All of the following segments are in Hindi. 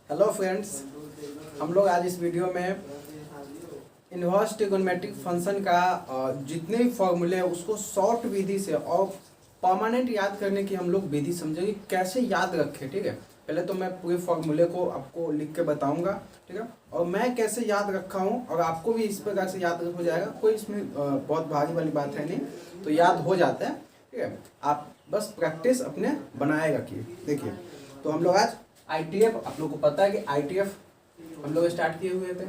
हेलो फ्रेंड्स, हम लोग आज इस वीडियो में इनवर्स ट्रिगोनोमेट्रिक फंक्शन का जितने भी फॉर्मूले हैं उसको शॉर्ट विधि से और परमानेंट याद करने की हम लोग विधि समझेंगे, कैसे याद रखें। ठीक है, पहले तो मैं पूरे फॉर्मूले को आपको लिख के बताऊंगा, ठीक है, और मैं कैसे याद रखा हूँ और आपको भी इस प्रकार से याद हो जाएगा। कोई इसमें बहुत भारी वाली बात है नहीं, तो याद हो जाता है। ठीक है, आप बस प्रैक्टिस अपने बनाए रखिए। देखिए, तो हम लोग आज ITF, आप लोग को पता है कि ITF हम लोग स्टार्ट किए हुए थे।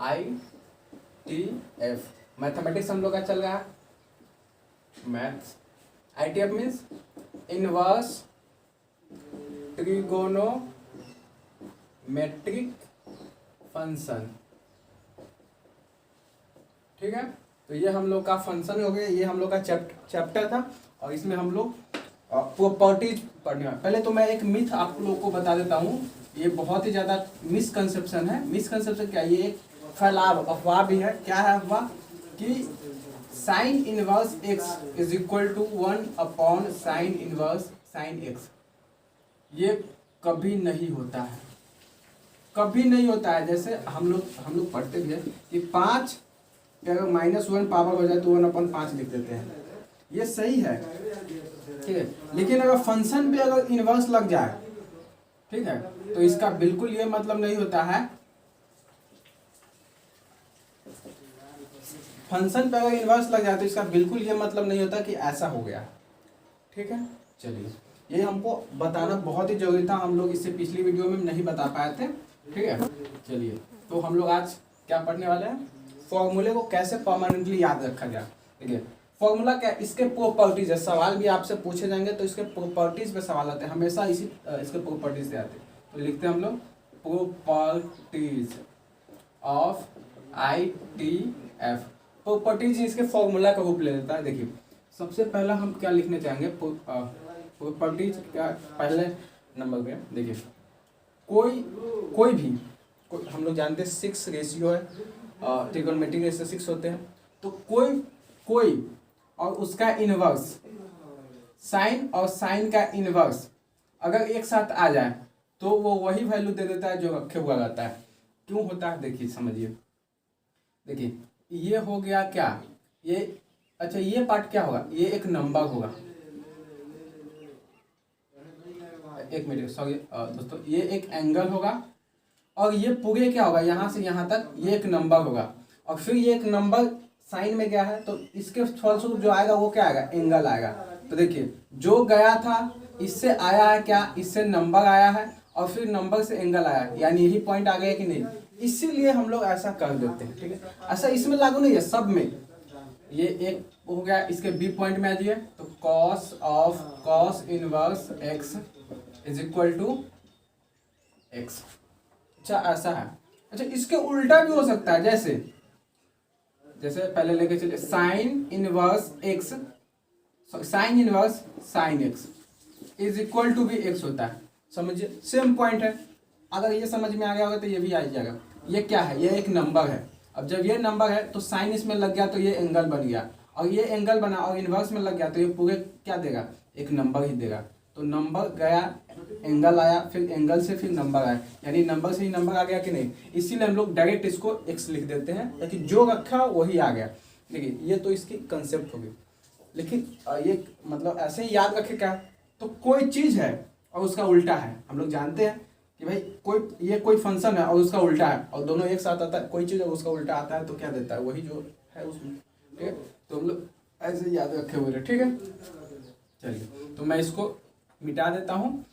ITF मैथमेटिक्स हम लोग का चल रहा है, maths. ITF means inverse trigonometric function. ठीक है, तो ये हम लोग का फंक्शन हो गया, ये हम लोग का चैप्टर था और इसमें हम लोग प्रॉपर्टीज पढ़ने हैं। पहले तो मैं एक मिथ आप लोगों को बता देता हूँ, ये बहुत ही ज़्यादा मिसकंसेप्शन है। मिसकंसेप्शन क्या, ये एक फैलाव अफवाह भी है। क्या है अफवाह? कि sine inverse x is equal to 1 sine inverse sine x. ये कभी नहीं होता है, कभी नहीं होता है। जैसे हम लोग पढ़ते भी है कि 5 अगर -1 पावर हो जाए तो 1/5 लिख देते हैं, ये सही है। ठीक है, लेकिन अगर फंक्शन पे अगर इनवर्स लग जाए, ठीक है, तो इसका बिल्कुल ये मतलब नहीं होता है। फंक्शन पे अगर इनवर्स लग जाए तो इसका बिल्कुल ये मतलब नहीं होता कि ऐसा हो गया। ठीक है, चलिए, ये हमको बताना बहुत ही जरूरी था, हम लोग इससे पिछली वीडियो में नहीं बता पाए थे। ठीक है, चलिए, तो हम लोग आज क्या पढ़ने वाले हैं? फॉर्मूले को कैसे परमानेंटली याद रखा जाए। ठीक है, फॉर्मूला क्या, इसके प्रॉपर्टीज है। सवाल भी आपसे पूछे जाएंगे तो इसके प्रॉपर्टीज पे सवाल आते हैं हमेशा, इसी इसके प्रॉपर्टीज से आते हैं। तो लिखते हैं हम लोग प्रॉपर्टीज ऑफ ITF। प्रॉपर्टीज इसके फॉर्मूला का रूप ले लेता है। देखिए, सबसे पहला हम क्या लिखने चाहेंगे प्रॉपर्टीज का पहले नंबर पे। देखिए, कोई भी हम लोग जानते हैं 6 रेशियो है, ट्रिगोनोमेट्रिक रेशियो 6 होते हैं। तो कोई और उसका इनवर्स, साइन और साइन का इनवर्स अगर एक साथ आ जाए तो वो वही वैल्यू दे देता है जो रखे हुआ रहता है। क्यों होता है? देखिए, समझिए। देखिए, ये हो गया क्या, ये अच्छा, ये पार्ट क्या होगा? ये एक नंबर होगा। एक मिनट, सॉरी दोस्तों, ये एक एंगल होगा और ये पूरे क्या होगा, यहाँ से यहाँ तक ये एक नंबर होगा और फिर ये एक नंबर साइन में गया है तो इसके फलस्वरूप जो आएगा वो क्या आएगा? एंगल आएगा। तो देखिए, जो गया था इससे आया है क्या? इससे नंबर आया है और फिर नंबर से एंगल आया है, यानी यही पॉइंट आ गया कि नहीं? इसीलिए हम लोग ऐसा कर देते हैं। ठीक है, ऐसा इसमें लागू नहीं है, सब में। ये एक हो गया, इसके बी पॉइंट में आ जाइए तो cos inverse x is equal to x. अच्छा, ऐसा है। अच्छा, इसके उल्टा भी हो सकता है। जैसे पहले लेके चलिए, sine inverse x, sine inverse sine x is equal to भी एक्स होता है। समझिए, सेम पॉइंट है। अगर ये समझ में आ गया होगा तो ये भी आ जाएगा। ये क्या है? ये एक नंबर है। अब जब ये नंबर है तो साइन इसमें लग गया तो ये एंगल बन गया, और ये एंगल बना और इनवर्स में लग गया तो ये पूरे क्या देगा? एक नंबर ही देगा। तो नंबर गया, एंगल आया, फिर एंगल से फिर नंबर आया, यानी नंबर से ही नंबर आ गया कि नहीं? इसीलिए हम लोग डायरेक्ट इसको एक्स लिख देते हैं, ताकि जो रखा वही आ गया। देखिए, ये तो इसकी कंसेप्ट होगी। लेकिन ये मतलब ऐसे ही याद रखे क्या, तो कोई चीज़ है और उसका उल्टा है। हम लोग जानते हैं कि भाई कोई फंक्शन है और उसका उल्टा है, और दोनों एक साथ आता है। कोई चीज़ और उसका उल्टा आता है तो क्या देता है? वही जो है उसमें। ठीक है, तो हम लोग ऐसे याद रखे हुए हैं। ठीक है, चलिए, तो मैं इसको मिटा देता हूँ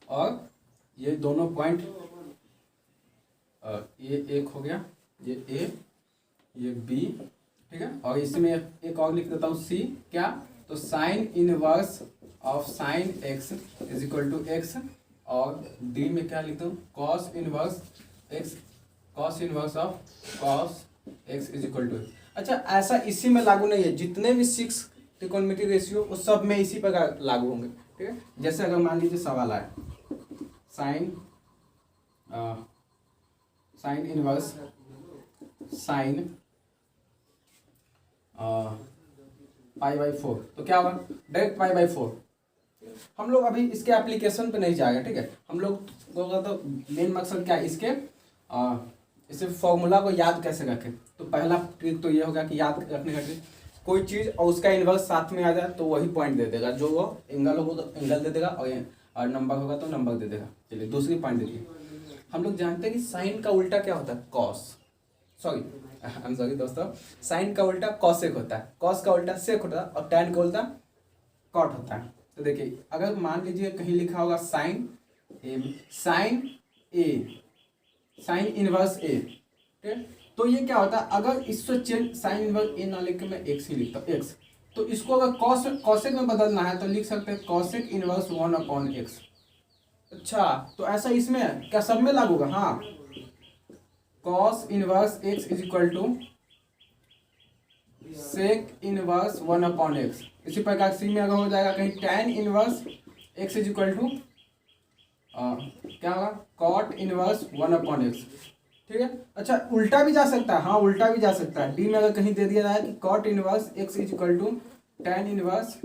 और ये दोनों पॉइंट, ये एक हो गया, ये ए, ये बी। ठीक है, और इसमें एक और लिख देता हूँ सी। क्या? तो sine inverse of sine x is equal to x, और डी में क्या लिखता हूँ? Cos inverse x, cos inverse of cos x is equal to x. अच्छा, ऐसा इसी में लागू नहीं है, जितने भी 6 ट्रिगोनोमेट्रिक रेशियो उस सब में इसी प्रकार लागू होंगे। ठीक है, जैसे अगर मान लीजिए सवाल आए, sign inverse sine pi by 4, तो क्या होगा? Direct pi by 4। हम लोग अभी इसके एप्लीकेशन पे नहीं जाएंगे, ठीक है। हम लोग का तो मेन मकसद क्या है इसके इसे फॉर्मूला को याद कैसे रखें। तो पहला ट्रिक तो ये होगा कि याद रखने का ट्रिक, कोई चीज़ और उसका इन्वर्स साथ में आ जाए तो वही पॉइंट दे देगा, जो वो एंगल होगा तो एंगल दे देगा और नंबर होगा तो नंबर दे देगा। चलिए दूसरी पॉइंट देखिए, हम लोग जानते हैं कि साइन का उल्टा क्या होता है, कॉस, सॉरी दोस्तों, साइन का उल्टा कॉसेक होता है, कॉस का उल्टा सेक होता है और टैन का उल्टा कॉट होता है। तो देखिए अगर मान लीजिए कहीं लिखा होगा साइन ए, साइन इनवर्स ए, ठीक है। तो ये क्या होता है, अगर इससे चेंज साइन इनवर्स ए ना लिख के मैं एक्स ही लिखता हूँ, एक्स, तो इसको अगर कॉसेक में बदलना है तो लिख सकते हैं कॉसेक इनवर्स 1/x। अच्छा, तो ऐसा इसमें क्या सब में लागू होगा, हाँ, cos inverse x is equal to sec inverse 1/x। इसी प्रकार सी में अगर हो जाएगा कहीं tan inverse x is equal to क्या होगा, कॉट इनवर्स 1/x, ठीक है। अच्छा, उल्टा भी जा सकता है, हाँ उल्टा भी जा सकता है। डी में अगर कहीं दे दिया जाए कि cot inverse x is equal to tan inverse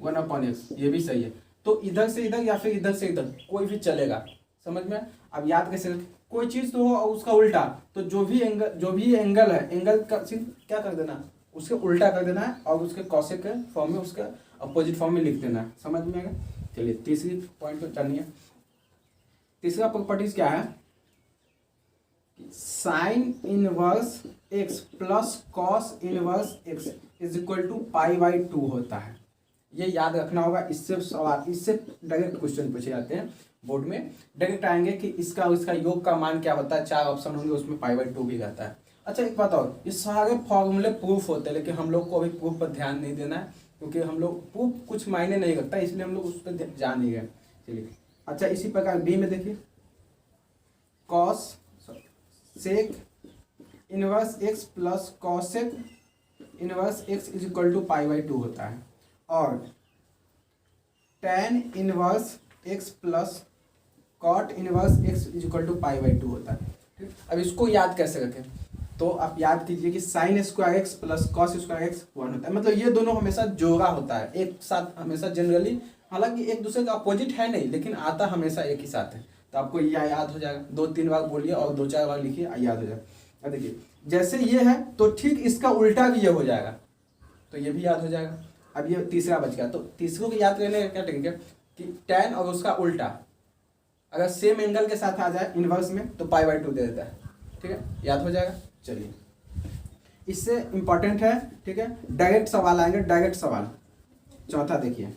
1/x, ये भी सही है। तो इधर से इधर या फिर इधर से इधर कोई भी चलेगा, समझ में। अब याद कैसे, कोई चीज़ तो हो और उसका उल्टा, तो जो भी एंगल है, एंगल का क्या कर देना, उसके उल्टा कर देना है और उसके कॉसेक के फॉर्म में, उसका अपोजिट फॉर्म में लिख देना है, समझ में आएगा। चलिए तीसरी पॉइंट को जानिए। तीसरा प्रॉपर्टीज क्या है, sine inverse x plus cos inverse x is equal to π/2 होता है। ये याद रखना होगा, इससे सवाल, इससे डायरेक्ट क्वेश्चन पूछे जाते हैं बोर्ड में, डायरेक्ट आएंगे कि इसका और इसका योग का मान क्या होता है, 4 ऑप्शन होंगे उसमें π/2 भी रहता है। अच्छा एक बात और, ये सारे फॉर्मूले प्रूफ होते हैं, लेकिन हम लोग को अभी प्रूफ पर ध्यान नहीं देना है, क्योंकि हम लोग प्रूफ कुछ मायने नहीं रखता, इसलिए हम लोग उस पर ध्यान नहीं गए। चलिए अच्छा, इसी प्रकार बी में देखिए, cosec inverse x plus cosec inverse x is equal to π/2 होता है, और tan inverse x plus cot inverse x is equal to π/2 होता है, ठीक। अब इसको याद कैसे रखें, तो आप याद कीजिए कि sine square x plus cos square x 1 होता है, मतलब ये दोनों हमेशा जोड़ा होता है एक साथ हमेशा जनरली, हालांकि एक दूसरे का अपोजिट है नहीं, लेकिन आता हमेशा एक ही साथ है। तो आपको यह याद हो जाएगा, 2-3 बार बोलिए और 2-4 बार लिखिए, याद हो जाएगा। देखिए जैसे ये है तो ठीक इसका उल्टा भी ये हो जाएगा, तो ये भी याद हो जाएगा। अब ये तीसरा बच गया, तो तीसरे को याद करने का क्या टेक्निक है कि टैन और उसका उल्टा अगर सेम एंगल के साथ आ जाए इनवर्स में तो π/2 दे देता है, ठीक है, याद हो जाएगा। चलिए इससे इंपॉर्टेंट है, ठीक है, डायरेक्ट सवाल आएंगे, डायरेक्ट सवाल। चौथा देखिए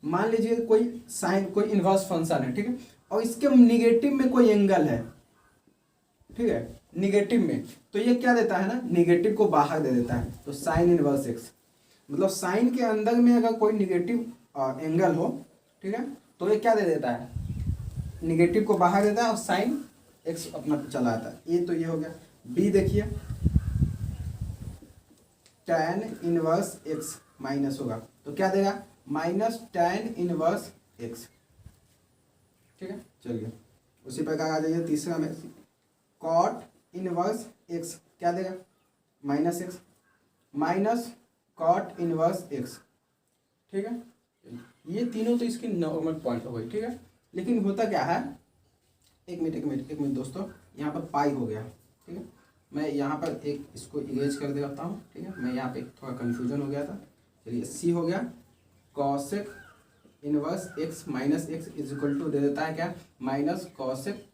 मान लीजिए कोई साइन, कोई इनवर्स फंक्शन है, ठीक है, और इसके निगेटिव में कोई एंगल है, ठीक है, निगेटिव में, तो ये क्या देता है ना, निगेटिव को बाहर दे देता है। तो साइन इनवर्स एक्स, मतलब साइन के अंदर में अगर कोई निगेटिव एंगल हो, ठीक है, तो ये क्या दे देता है, निगेटिव को बाहर देता है और साइन एक्स अपना चला आता है। ये तो ये हो गया। बी देखिए, टैन इनवर्स एक्स माइनस होगा तो क्या देगा, माइनस टैन इनवर्स एक्स, ठीक है। चलिए उसी प्रकार आ जाइए तीसरा में, कॉट इनवर्स एक्स क्या देगा, minus x, minus cot inverse x, ठीक है। ये तीनों तो इसकी नॉर्मल पॉइंट हो गई, ठीक है। लेकिन होता क्या है, एक मिनट दोस्तों, यहाँ पर पाई हो गया, ठीक है, मैं यहाँ पर एक इसको इरेज कर देता हूँ, ठीक है, मैं यहाँ पे थोड़ा कन्फ्यूजन हो गया था। चलिए सी हो गया, cosec inverse x minus x is equal to दे देता है क्या, माइनस कॉसेक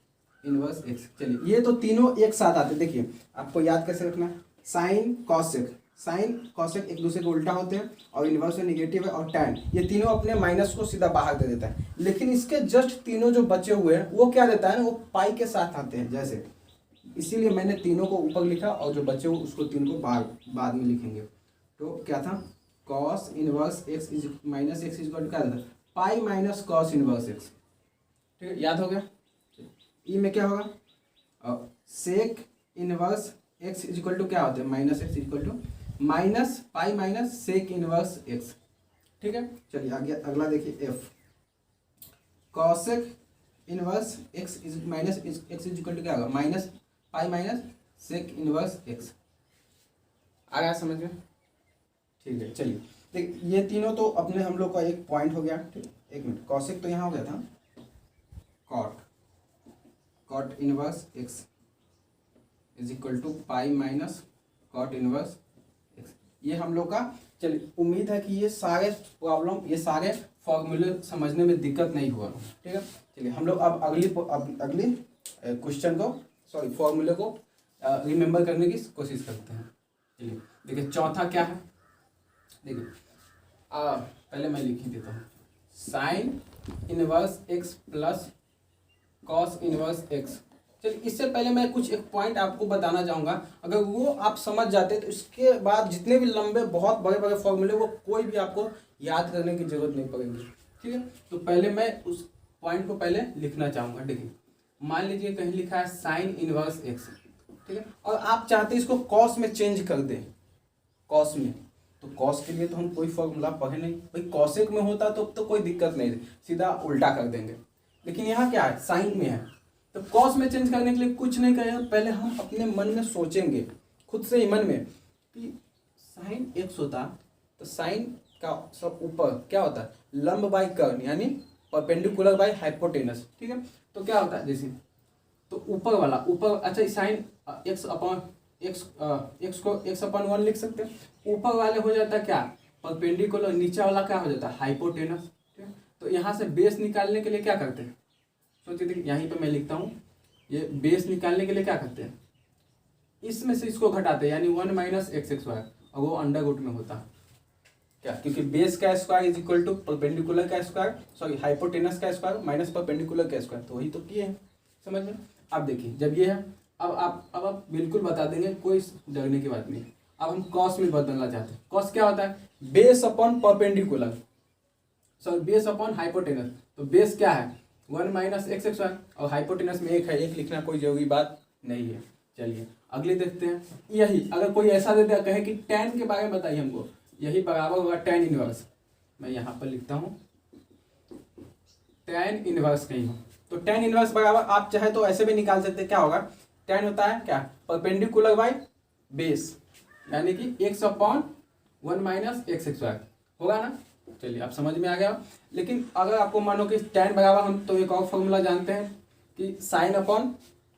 इनवर्स एक्स। चलिए ये तो तीनों एक साथ आते, देखिए आपको याद कैसे रखना है, साइन कॉसेक एक दूसरे के उल्टा होते हैं, और इनवर्स में निगेटिव है, और टैन, ये तीनों अपने माइनस को सीधा बाहर दे देता है। लेकिन इसके जस्ट तीनों जो बचे हुए हैं वो क्या देता है ना, वो पाई के साथ आते हैं जैसे, इसीलिए मैंने तीनों को ऊपर लिखा और जो बचे हुए उसको तीन को बाद में लिखेंगे। तो क्या था, cos inverse x is minus x is equal to क्या था, pi minus cos inverse x, ठीक है, याद हो गया। ई में क्या होगा, sec inverse x is equal to क्या होता है, minus x is equal to minus pi minus sec inverse x, ठीक है। चलिए आगे अगला देखिए, F cosec inverse x is minus x is equal to क्या होगा, minus pi minus sec inverse x. आ गया समझ में, ठीक है। चलिए देख ये तीनों तो अपने हम लोग का एक पॉइंट हो गया, ठीक। एक मिनट, कॉसेक तो यहाँ हो गया था, cot inverse x is equal to pi minus cot inverse x, ये हम लोग का। चलिए उम्मीद है कि ये सारे प्रॉब्लम, ये सारे फॉर्मूले समझने में दिक्कत नहीं हुआ, ठीक है। चलिए हम लोग अब अगली क्वेश्चन को, सॉरी फॉर्मूले को रिमेंबर करने की कोशिश करते हैं। चलिए देखिए चौथा क्या है, देखिए पहले मैं लिख ही देता हूँ, sign inverse x plus cos inverse x. चलिए इससे पहले मैं कुछ एक पॉइंट आपको बताना चाहूँगा, अगर वो आप समझ जाते तो इसके बाद जितने भी लंबे बहुत बड़े बड़े फॉर्मूले वो कोई भी आपको याद करने की जरूरत नहीं पड़ेगी, ठीक है। तो पहले मैं उस पॉइंट को पहले लिखना चाहूँगा। देखिए मान लीजिए कहीं लिखा है साइन इनवर्स एक्स, ठीक है, और आप चाहते हैं इसको कॉस में चेंज कर दें, कॉस में, तो कॉस के लिए तो हम कोई फॉर्मूला पढ़े नहीं भाई, कॉसेक में होता तो कोई दिक्कत नहीं, सीधा उल्टा कर देंगे। लेकिन यहाँ क्या है, साइन में है, तो कॉस में चेंज करने के लिए कुछ नहीं करेगा, पहले हम अपने मन में सोचेंगे, खुद से ही मन में, कि साइन एक्स होता तो साइन का सब ऊपर क्या होता है, लंब बाई कर्ण, यानी परपेंडिकुलर बाई हाइपोटेनस, ठीक है। तो क्या होता है, जैसे तो ऊपर वाला ऊपर, अच्छा साइन एक्स अपॉन एक्स को एक्स अपॉन 1 लिख सकते हैं, ऊपर वाले हो जाता है क्या, परपेंडिकुलर, नीचे वाला क्या हो जाता है, हाइपोटेनस, ठीक है। तो यहाँ से बेस निकालने के लिए क्या करते हैं, सोचिए, देखिए यहीं पे मैं लिखता हूँ, ये बेस निकालने के लिए क्या करते हैं, इसमें से इसको घटाते हैं, यानी 1 माइनस एक्स एक्स वाई, और वो अंडर रूट में होता है क्या, क्योंकि बेस का square is equal to perpendicular का स्क्वायर, सॉरी हाइपोटेनस का स्क्वायर माइनस परपेंडिकुलर का स्क्वायर, तो वही तो किए हैं, समझ में। अब देखिए जब ये है, अब आप बिल्कुल बता देंगे, कोई डरने की बात नहीं। अब हम कॉस में बदलना चाहते हैं, कॉस क्या होता है, base upon perpendicular, sorry base upon hypotenuse, तो बेस क्या है 1 माइनस एक्स एक्स वाई, और हाइपोटेनस में एक है, एक लिखना कोई जरूरी बात नहीं है। चलिए अगले देखते हैं, यही अगर कोई ऐसा दे दिया कहे कि tan के बारे में बताइए हमको, यही बराबर होगा tan इनवर्स, मैं यहाँ पर लिखता हूँ tan इनवर्स कहीं हो, तो tan इनवर्स बराबर, आप चाहे तो ऐसे भी निकाल सकते हैं, क्या होगा, tan होता है क्या, परपेंडिकुलर बाई बेस, यानी कि x upon 1 minus x x y होगा ना। चलिए आप समझ में आ गया। लेकिन अगर आपको मानो कि tan बराबर, हम तो एक और फॉर्मूला जानते हैं कि साइन अपॉन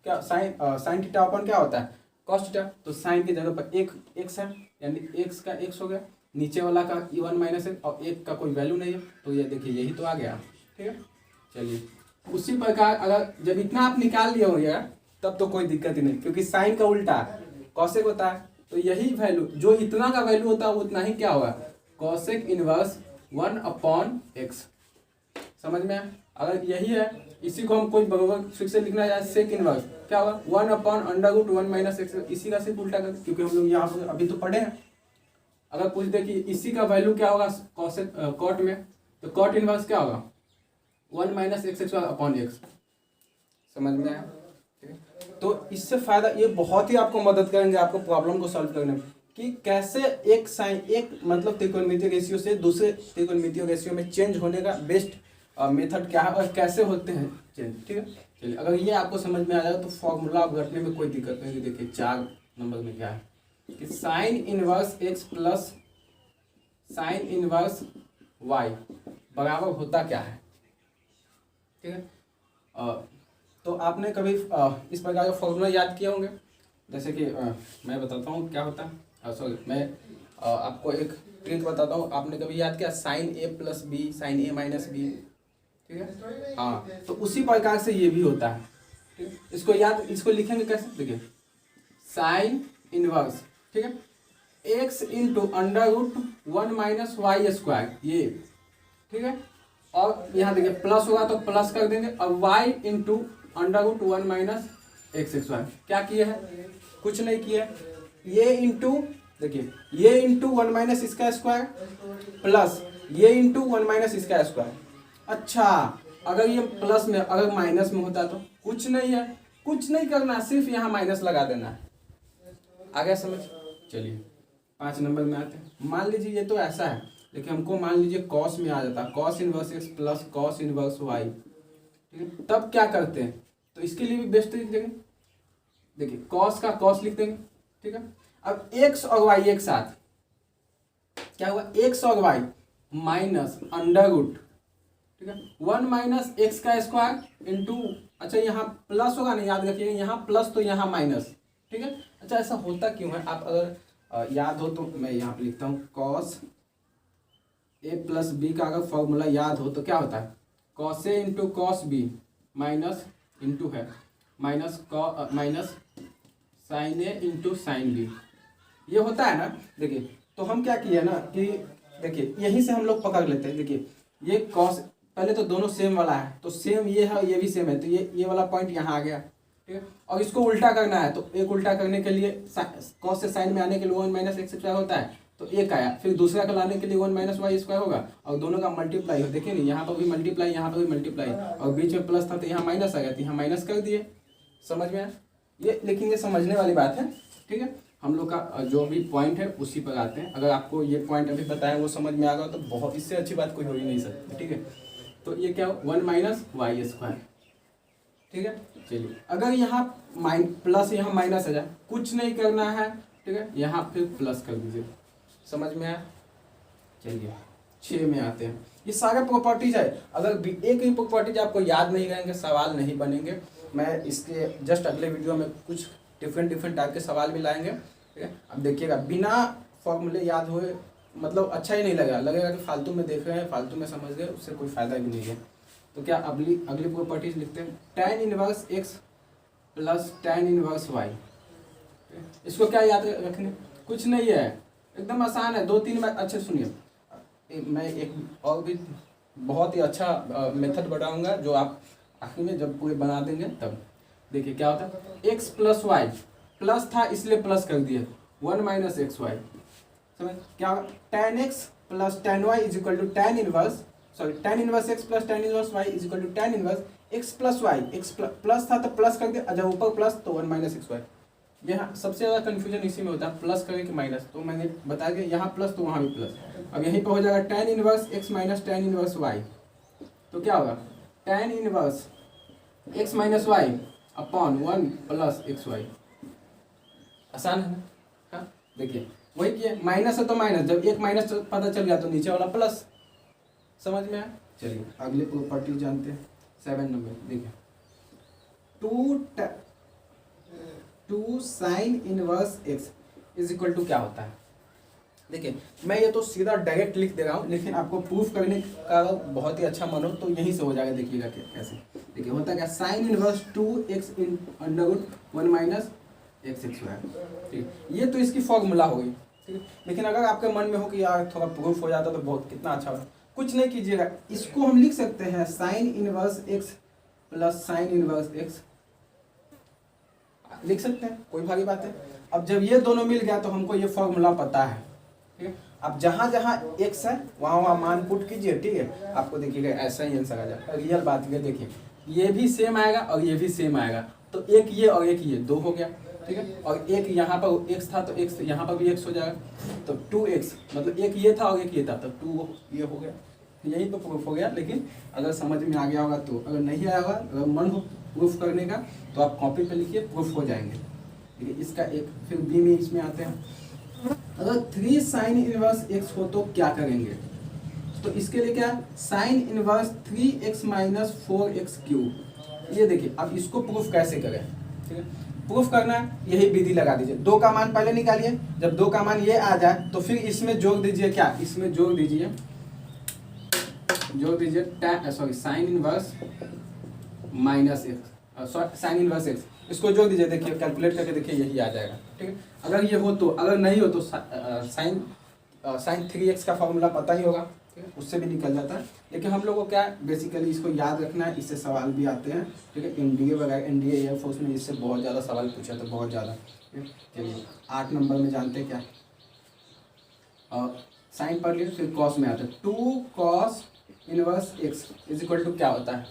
क्या, साइन थीटा अपॉन क्या होता है, कॉस थीटा, तो साइन की जगह पर एक एक्स है, यानी एक्स का एक्स हो गया, नीचे वाला का 1 माइनस एक्स, और एक का कोई वैल्यू नहीं है, तो ये देखिए यही तो आ गया, ठीक है। चलिए उसी प्रकार अगर जब इतना आप निकाल लिए होंगे तब तो कोई दिक्कत ही नहीं, क्योंकि साइन का उल्टा कॉसेक होता है, तो यही वैल्यू, जो इतना का वैल्यू होता है उतना ही क्या होगा, कॉसेक इनवर्स 1 अपॉन एक्स, समझ में। अगर यही है, इसी को हम कोई बराबर फिर से लिखना जाए, सेक इनवर्स क्या होगा, 1 upon under root 1 minus x, इसी का सिर्फ उल्टा कर, क्योंकि हम लोग यहाँ पर अभी तो पढ़े हैं। अगर पूछ दे कि इसी का वैल्यू क्या होगा कॉसेक कॉट में, तो कॉट इनवर्स क्या होगा 1 minus x x upon x, समझ में आया, ठीक है। तो इससे फायदा ये बहुत ही आपको मदद करेंगे आपको प्रॉब्लम को सॉल्व करने में, कि कैसे एक साइन, एक मतलब त्रिकोणमितीय रेशियो से दूसरे त्रिकोणमितीय रेशियो में चेंज होने का बेस्ट मेथड क्या है, और कैसे होते हैं चेंज, ठीक है। चलिए अगर ये आपको समझ में आ जाएगा तो फॉर्मूला आप रटने में कोई दिक्कत नहीं। देखिए 4 नंबर में क्या है कि sine inverse x plus sine inverse y बराबर होता क्या है, ठीक है। तो आपने कभी इस प्रकार का फॉर्मूला याद किए होंगे, जैसे कि मैं बताता हूँ क्या होता है, सॉरी मैं आपको एक ट्रिक बताता हूँ, आपने कभी याद किया साइन ए प्लस बी, साइन ए माइनस बी, ठीक है, हाँ, तो उसी प्रकार से ये भी होता है, ठीक है। इसको याद, इसको लिखेंगे कैसे, देखिए साइन इनवर्स, ठीक है, x into under root 1 minus y square, ये ठीक है, और यहाँ देखिए प्लस होगा तो प्लस कर देंगे, और y into under root 1 minus x x y, क्या किए हैं, कुछ नहीं किए, ये इंटू देखिए ये इंटू 1 माइनस इसका स्क्वायर प्लस ये इंटू 1 माइनस इसका स्क्वायर। अच्छा अगर ये प्लस में, अगर माइनस में होता तो कुछ नहीं है, कुछ नहीं करना, सिर्फ यहाँ माइनस लगा देना है, आ गया समझ। चलिए 5 नंबर में आते हैं, मान लीजिए ये तो ऐसा है, लेकिन हमको मान लीजिए कॉस में आ जाता, cos inverse x plus cos inverse y, ठीक है, तब क्या करते हैं, तो इसके लिए भी बेस्ट लिख देंगे, देखिए कॉस का कॉस लिख देंगे, ठीक है। अब एक्स और वाई एक साथ, क्या हुआ, एक्स और वाई माइनस अंडर रूट, ठीक है, 1 माइनस एक्स का स्क्वायर इंटू, अच्छा यहाँ प्लस होगा ना, याद रखिए यहाँ प्लस तो यहाँ माइनस, ठीक है। अच्छा ऐसा होता क्यों है, आप अगर याद हो तो मैं यहाँ पे लिखता हूँ, कॉस ए प्लस बी का अगर फॉर्मूला याद हो तो क्या होता है, cos A into cos B minus into है minus sine A into sine B, ये होता है ना। देखिए तो हम क्या किए ना कि देखिए यहीं से हम लोग पकड़ लेते हैं, देखिए ये कॉस, पहले तो दोनों सेम वाला है तो सेम ये है, ये भी सेम है, तो ये वाला पॉइंट यहाँ आ गया, ठीक है। और इसको उल्टा करना है तो एक उल्टा करने के लिए कॉस से साइन में आने के लिए 1 माइनस एक्स स्क्वायर होता है, तो एक आया, फिर दूसरा का लाने के लिए 1 माइनस वाई स्क्वायर होगा, और दोनों का मल्टीप्लाई हो, देखिए नहीं यहाँ पर भी मल्टीप्लाई, यहाँ पर भी मल्टीप्लाई, और बीच में प्लस था तो यहाँ माइनस आ गया, तो यहाँ माइनस कर दिए, समझ में आया ये, लेकिन ये समझने वाली बात है, ठीक है। हम लोग का जो भी पॉइंट है उसी पर आते हैं, अगर आपको ये पॉइंट अभी बताएं वो समझ में आ गया तो बहुत, इससे अच्छी बात कोई हो ही नहीं सकती, ठीक है। तो ये क्या हो, 1 माइनस वाई स्क्वायर, ठीक है। चलिए अगर यहाँ प्लस यहाँ माइनस आ जाए, कुछ नहीं करना है, ठीक है, यहाँ फिर प्लस कर दीजिए, समझ में आया। चलिए 6 में आते हैं, ये सारे प्रॉपर्टीज है, अगर एक ही प्रॉपर्टीज आपको याद नहीं रहेंगे सवाल नहीं बनेंगे, मैं इसके जस्ट अगले वीडियो में कुछ डिफरेंट टाइप के सवाल भी लाएंगे, ठीक है। अब देखिएगा बिना फॉर्मूले याद हुए मतलब अच्छा ही नहीं लगेगा कि फालतू में देख रहे हैं, फालतू में समझ गए, उससे कोई फायदा भी नहीं है। तो क्या अगली प्रॉपर्टीज लिखते हैं, tan inverse x plus tan inverse y, इसको क्या याद रखने, कुछ नहीं है, एकदम आसान है, 2-3 बार। अच्छा सुनिए मैं एक और भी बहुत ही अच्छा मेथड बताऊंगा जो आप आखिर में जब पूरे बना देंगे तब देखिए क्या होता है, x प्लस वाई, प्लस था इसलिए प्लस कर दिए, 1 माइनस एक्स वाई, समझ क्या होगा, tan x plus tan y is equal to tan inverse, sorry tan inverse x plus tan inverse y is equal to tan inverse x plus y, x plus था तो प्लस कर दिया, जब ऊपर प्लस तो 1 माइनस एक्स वाई। यहाँ सबसे ज़्यादा कन्फ्यूजन इसी में होता है, प्लस करें कि माइनस, तो मैंने बता दिया यहाँ प्लस तो वहाँ भी प्लस, अब यहीं पर हो जाएगा tan inverse x minus tan inverse y, तो क्या होगा tan inverse x minus y upon 1 plus x y, आसान है ना। देखिए वही किया, माइनस है तो माइनस, जब एक माइनस पता चल गया तो नीचे वाला प्लस, समझ में आया। चलिए अगले प्रॉपर्टी जानते हैं, 7 नंबर देखिए, 2 sine inverse x is equal to क्या होता है। देखिए मैं ये तो सीधा डायरेक्ट लिख दे रहा हूँ, लेकिन आपको प्रूफ करने का बहुत ही अच्छा मन हो तो यहीं से हो जाएगा, देखिएगा कैसे। देखिए होता क्या, sine inverse 2x in under root 1 minus x square, ठीक है, ये तो इसकी फॉर्मूला होगी, ठीक है। लेकिन अगर आपके मन में हो कि यार थोड़ा प्रूफ हो जाता तो बहुत कितना अच्छा होगा, कुछ नहीं कीजिएगा, इसको हम लिख सकते हैं sign inverse x plus sine inverse x, लिख सकते हैं, कोई भारी बात है। अब जब ये दोनों मिल गया तो हमको ये फॉर्मूला पता है, ठीक है। अब जहाँ जहाँ एक्स है वहाँ वहाँ मान पुट कीजिए, ठीक है, आपको देखिएगा ऐसा ही आंसर आ जाएगा। रियल बात ये देखिए, ये भी सेम आएगा और ये भी सेम आएगा, तो एक ये और एक ये 2 हो गया, ठीक है। और एक यहाँ पर x था तो x यहाँ पर भी x हो जाएगा, तो 2x मतलब एक ये था और एक ये था तो 2 ये हो गया, यही तो प्रूफ हो गया। लेकिन अगर समझ में आ गया होगा तो, अगर नहीं आया होगा, अगर मन हो प्रूफ करने का तो आप कॉपी पे लिखिए, प्रूफ हो जाएंगे, ठीक है। इसका एक फिर बी में इसमें आते हैं, अगर 3 साइन इनवर्स x हो तो क्या करेंगे, तो इसके लिए क्या, sine inverse 3x minus 4x cube, ये देखिए अब इसको प्रूफ कैसे करें, ठीक है। प्रूफ करना है, यही विधि लगा दीजिए, 2 का मान पहले निकालिए, जब 2 का मान ये आ जाए तो फिर इसमें जोड़ दीजिए, क्या इसमें जोड़ दीजिए sorry sine inverse minus x, sorry sine inverse x, इसको जोड़ दीजिए, देखिए कैलकुलेट करके देखिए यही आ जाएगा, ठीक है। अगर ये हो तो, अगर नहीं हो तो साइन 3x का फॉर्मूला पता ही होगा, ठीक है, उससे भी निकल जाता है। लेकिन हम लोग को क्या बेसिकली इसको याद रखना है, इससे सवाल भी आते हैं, ठीक है। एनडीए वगैरह, एनडीए एयरफोर्स में इससे बहुत ज़्यादा सवाल पूछा था, बहुत ज़्यादा, ठीक है। चलिए 8 नंबर में जानते हैं क्या, साइन पढ़ लीजिए, फिर कॉस में आता है, 2 cos inverse x is equal to क्या होता है।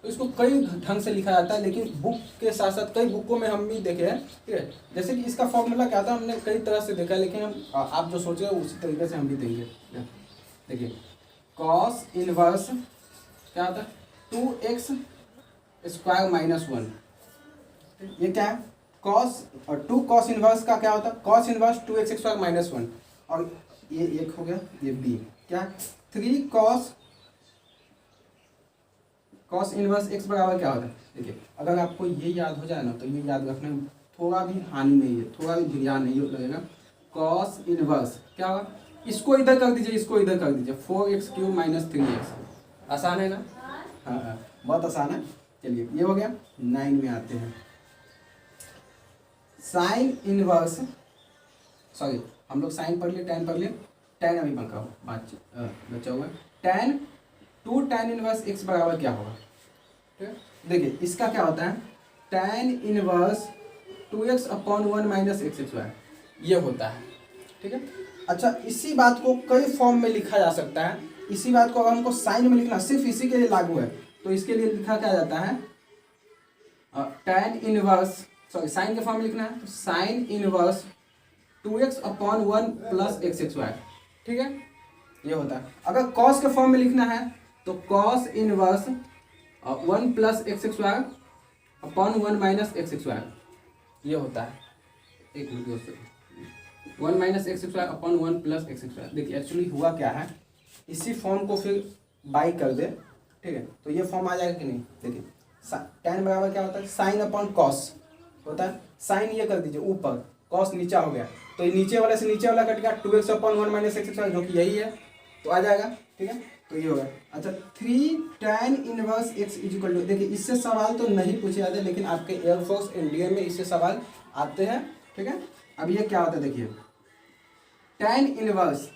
तो इसको कई ढंग से लिखा जाता है, लेकिन बुक के साथ साथ कई बुकों में हम भी देखे हैं, ठीक है। जैसे कि इसका फॉर्मूला क्या था हमने कई तरह से देखा है, लेकिन हम आप जो सोच रहे हो उसी तरीके से हम भी देंगे। देखिए कॉस इनवर्स क्या होता है, 2x स्क्वायर माइनस 1, ये क्या है, कॉस और 2 कॉस इनवर्स का क्या होता है, cos inverse 2x square minus 1, और ये एक हो गया, ये बी क्या 3 कॉस इनवर्स एक्स बराबर क्या होता है। देखिए अगर आपको ये याद हो जाए ना तो ये याद रखने में थोड़ा भी हानि नहीं है, थोड़ा भी ध्यान नहीं लगेगा। कॉस इनवर्स क्या होगा, इसको इधर कर दीजिए, इसको इधर कर दीजिए, 4x³ - 3x। आसान है ना। हाँ बहुत आसान है। चलिए ये हो गया। 9 में आते हैं। साइन इनवर्स, सॉरी हम लोग साइन पढ़ लिए, tan पढ़ लिए, tan अभी बचा हुआ है। tan इनवर्स x बराबर क्या होगा। ठीक है देखिए इसका क्या होता है, tan इनवर्स 2x/1 - x² ये होता है। ठीक है अच्छा इसी बात को कई फॉर्म में लिखा जा सकता है। इसी बात को अगर हमको साइन में लिखना सिर्फ इसी के लिए लागू है तो इसके लिए लिखा क्या जाता है, tan इनवर्स, सॉरी साइन के फॉर्म में लिखना है तो साइन इनवर्स 2x/1 + x²। ठीक है ये होता है। अगर कॉस के फॉर्म में लिखना है तो कॉस इनवर्स 1 + x²/1 - x² ये होता है। एक मिनट दोस्तों, 1 - x²/1 + x²। देखिए एक्चुअली हुआ क्या है, इसी फॉर्म को फिर बाई कर दे, ठीक है तो ये फॉर्म आ जाएगा कि नहीं। देखिए tan बराबर क्या होता है, sin/cos होता है। साइन ये कर दीजिए ऊपर, cos नीचा हो गया तो ये नीचे वाले से नीचे वाला कट गया, 2x/1 - x² जो कि यही है तो आ जाएगा। ठीक है तो ये होगा। अच्छा 3 tan इनवर्स x = देखिए इससे सवाल तो नहीं पूछे जाते लेकिन आपके एयरफोर्स इंडिया में इससे सवाल आते हैं। ठीक है अब ये क्या होता है देखिए, tan inverse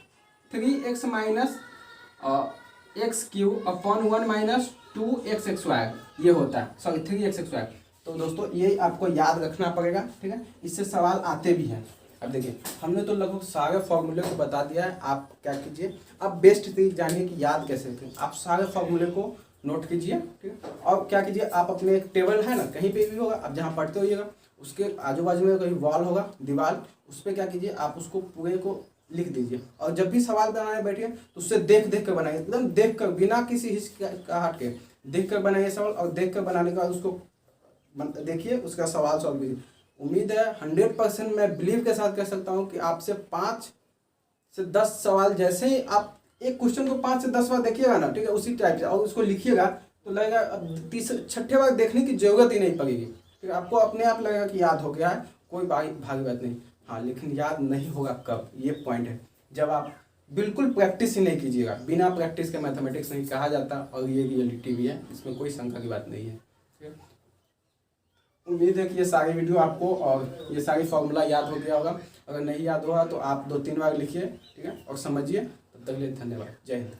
3x - x³/1 - 2x² ये होता है, सॉरी 3x²। तो दोस्तों ये आपको याद रखना पड़ेगा। ठीक है इससे सवाल आते भी हैं। अब देखिए हमने तो लगभग सारे फॉर्मूले को बता दिया है। आप क्या कीजिए, आप बेस्ट चीज जानिए कि याद कैसे करें। आप सारे फॉर्मूले को नोट कीजिए। ठीक है और क्या कीजिए, आप अपने एक टेबल है ना, कहीं पे भी होगा, आप जहाँ पढ़ते होइएगा उसके आजू बाजू में कहीं वॉल होगा, दीवार, उस पर क्या कीजिए आप उसको पूरे को लिख दीजिए। और जब भी सवाल बनाने बैठिए तो उससे देख देख कर बनाइए, एकदम देख कर, बिना किसी हिचकिचाहट के देख कर बनाइए सवाल। और देख कर बनाने के बाद उसको देखिए, उसका सवाल सॉल्व कीजिए। उम्मीद है 100% मैं बिलीव के साथ कह सकता हूँ कि आपसे 5 से 10 सवाल, जैसे ही आप एक क्वेश्चन को 5 से 10 बार देखिएगा ना, ठीक है उसी टाइप से, और उसको लिखिएगा तो लगेगा अब छठे बार देखने की जरूरत ही नहीं पड़ेगी। ठीक है आपको अपने आप लगेगा कि याद हो गया है, कोई भारी बात नहीं। हाँ लेकिन याद नहीं होगा कब, ये पॉइंट है, जब आप बिल्कुल प्रैक्टिस ही नहीं कीजिएगा। बिना प्रैक्टिस के मैथमेटिक्स नहीं कहा जाता, और ये रियलिटी भी है, इसमें कोई शंका की बात नहीं है। ठीक है उम्मीद है कि ये सारी वीडियो आपको और ये सारी फॉर्मूला याद हो गया होगा। अगर नहीं याद होगा तो आप 2-3 बार लिखिए, ठीक है, और समझिए। तब तक के लिए धन्यवाद। जय हिंद।